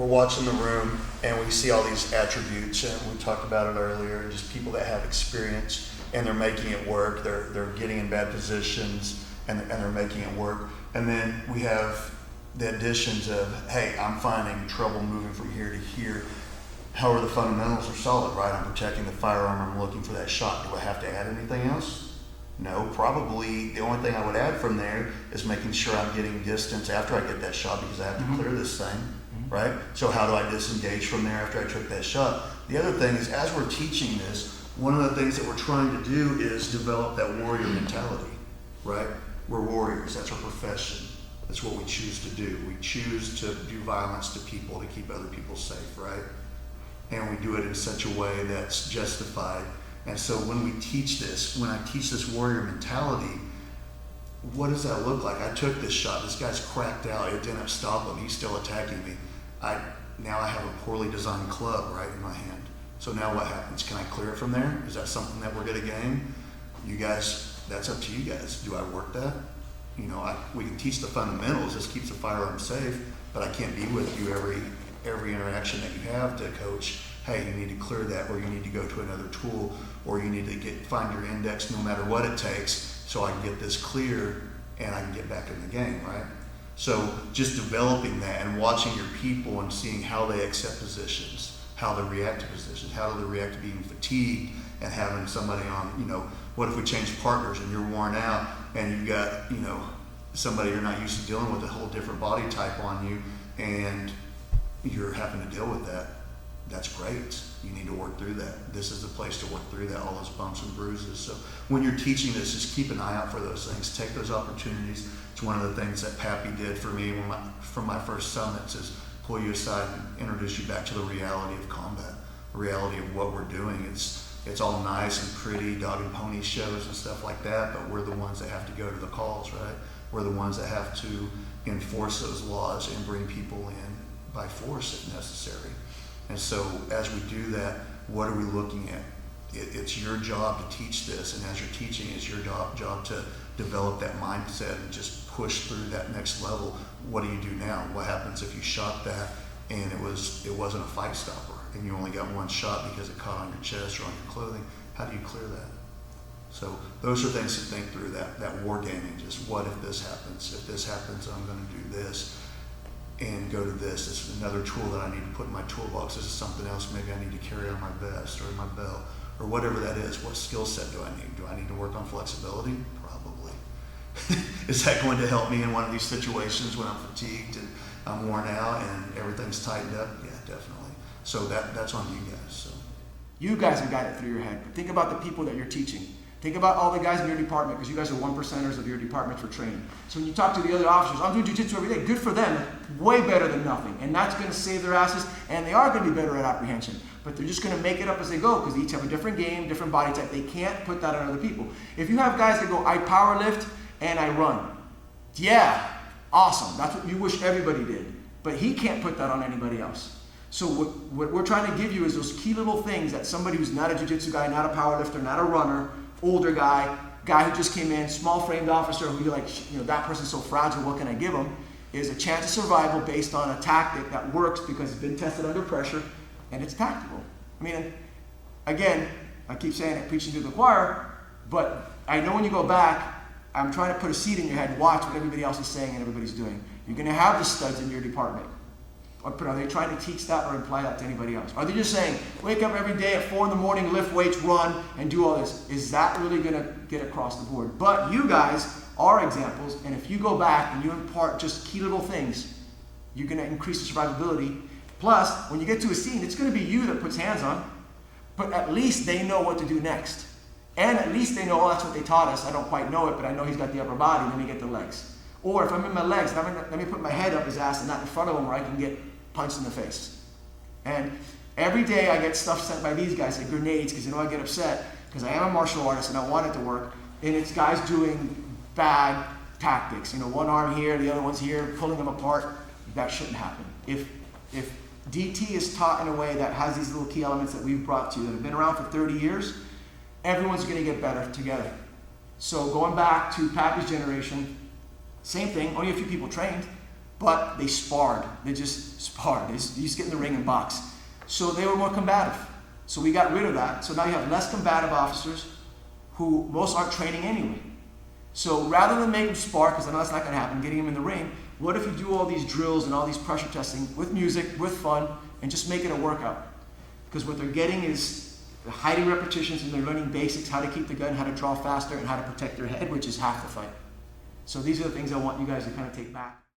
we're watching the room and we see all these attributes, and we talked about it earlier, just people that have experience and they're making it work, they're getting in bad positions and they're making it work. And then we have the additions of, hey, I'm finding trouble moving from here to here. However, the fundamentals are solid, right? I'm protecting the firearm, I'm looking for that shot. Do I have to add anything else? No, probably the only thing I would add from there is making sure I'm getting distance after I get that shot, because I have to clear this thing, right? So how do I disengage from there after I took that shot? The other thing is, as we're teaching this, one of the things that we're trying to do is develop that warrior mentality, right? We're warriors, that's our profession. That's what we choose to do. We choose to do violence to people to keep other people safe, right? And we do it in such a way that's justified. And so when we teach this, when I teach this warrior mentality, what does that look like? I took this shot, this guy's cracked out, it didn't stop him, he's still attacking me. Now I have a poorly designed club right in my hand. So now what happens? Can I clear it from there? Is that something that we're gonna gain? You guys, that's up to you guys. Do I work that? You know, we can teach the fundamentals, this keeps the firearm safe, but I can't be with you every interaction that you have to coach, hey, you need to clear that, or you need to go to another tool, or you need to find your index no matter what it takes so I can get this clear and I can get back in the game, right? So just developing that and watching your people and seeing how they accept positions, how they react to positions, how do they react to being fatigued and having somebody on, you know, what if we change partners and you're worn out and you've got, you know, somebody you're not used to dealing with, a whole different body type on you, and you're having to deal with that. That's great. You need to work through that. This is the place to work through that, all those bumps and bruises. So when you're teaching this, just keep an eye out for those things. Take those opportunities. It's one of the things that Pappy did for me from my first summits, is pull you aside and introduce you back to the reality of combat, the reality of what we're doing. It's all nice and pretty, dog and pony shows and stuff like that, but we're the ones that have to go to the calls, right? We're the ones that have to enforce those laws and bring people in by force if necessary. And so as we do that, what are we looking at? It's your job to teach this, and as you're teaching, it's your job to develop that mindset and just push through that next level. What do you do now? What happens if you shot that and it wasn't a fight stopper and you only got one shot because it caught on your chest or on your clothing? How do you clear that? So those are things to think through, that war gaming, just what if this happens? If this happens, I'm going to do this and go to this. This is another tool that I need to put in my toolbox. This is something else maybe I need to carry on my vest or in my belt or whatever that is. What skill set do I need? Do I need to work on flexibility? Probably. Is that going to help me in one of these situations when I'm fatigued and I'm worn out and everything's tightened up? Yeah, definitely. So that's on you guys. So you guys have got it through your head. But think about the people that you're teaching. Think about all the guys in your department, because you guys are 1%ers of your department for training. So when you talk to the other officers, I'm doing jiu-jitsu every day. Good for them. Way better than nothing. And that's going to save their asses. And they are going to be better at apprehension. But they're just going to make it up as they go, because they each have a different game, different body type. They can't put that on other people. If you have guys that go, I power lift and I run. Yeah, awesome. That's what you wish everybody did. But he can't put that on anybody else. So what we're trying to give you is those key little things that somebody who's not a jiu-jitsu guy, not a power lifter, not a runner, older guy who just came in, small-framed officer who you're like, you know, that person's so fragile, what can I give him? Is a chance of survival based on a tactic that works because it's been tested under pressure and it's tactical. I mean, again, I keep saying it, preaching to the choir, but I know when you go back, I'm trying to put a seed in your head, watch what everybody else is saying and everybody's doing. You're going to have the studs in your department. But are they trying to teach that or imply that to anybody else? Are they just saying, wake up every day at 4 in the morning, lift weights, run, and do all this? Is that really going to get across the board? But you guys are examples, and if you go back and you impart just key little things, you're going to increase the survivability. Plus, when you get to a scene, it's going to be you that puts hands on, but at least they know what to do next. And at least they know, oh, that's what they taught us. I don't quite know it, but I know he's got the upper body. Let me get the legs. Or if I'm in my legs, let me put my head up his ass and not in front of him where I can get punched in the face. And every day I get stuff sent by these guys, like grenades, because I get upset because I am a martial artist and I want it to work. And it's guys doing bad tactics. You know, one arm here, the other one's here, pulling them apart. That shouldn't happen. If DT is taught in a way that has these little key elements that we've brought to you that have been around for 30 years, everyone's going to get better together. So going back to Pappy's generation, same thing, only a few people trained, but they sparred. They just sparred. They used to get in the ring and box. So they were more combative. So we got rid of that. So now you have less combative officers who most aren't training anyway. So rather than make them spar, because I know that's not going to happen, getting them in the ring, what if you do all these drills and all these pressure testing with music, with fun, and just make it a workout? Because what they're getting is the hiding repetitions, and they're learning basics, how to keep the gun, how to draw faster, and how to protect their head, which is half the fight. So these are the things I want you guys to kind of take back.